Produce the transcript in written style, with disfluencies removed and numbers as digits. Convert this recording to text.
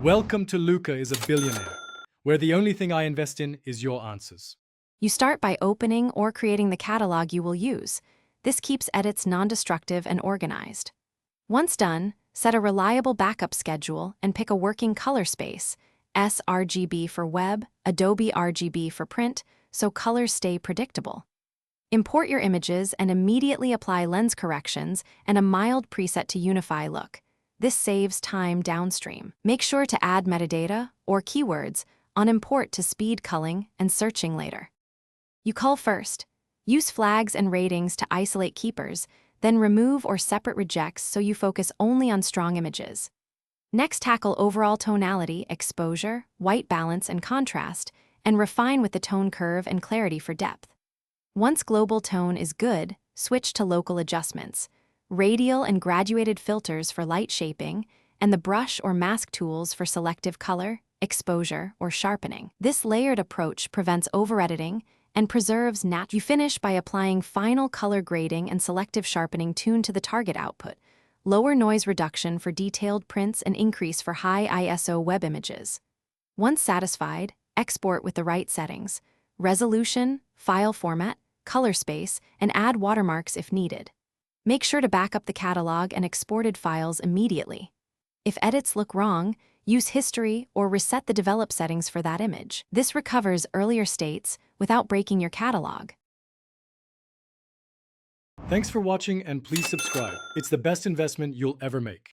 Welcome to Luca is a Billionaire, where the only thing I invest in is your answers. You start by opening or creating the catalog you will use. This keeps edits non-destructive and organized. Once done, set a reliable backup schedule and pick a working color space, sRGB for web, Adobe RGB for print, so colors stay predictable. Import your images and immediately apply lens corrections and a mild preset to unify look. This saves time downstream. Make sure to add metadata or keywords on import to speed culling and searching later. You cull first. Use flags and ratings to isolate keepers, then remove or separate rejects so you focus only on strong images. Next, tackle overall tonality, exposure, white balance, and contrast, and refine with the tone curve and clarity for depth. Once global tone is good, switch to local adjustments, radial and graduated filters for light shaping, and the brush or mask tools for selective color, exposure, or sharpening. This layered approach prevents over-editing and preserves natural. You finish by applying final color grading and selective sharpening tuned to the target output, lower noise reduction for detailed prints and increase for high ISO web images. Once satisfied, export with the right settings, resolution, file format, color space, and add watermarks if needed. Make sure to back up the catalog and exported files immediately. If edits look wrong, use history or reset the develop settings for that image. This recovers earlier states without breaking your catalog. Thanks for watching and please subscribe. It's the best investment you'll ever make.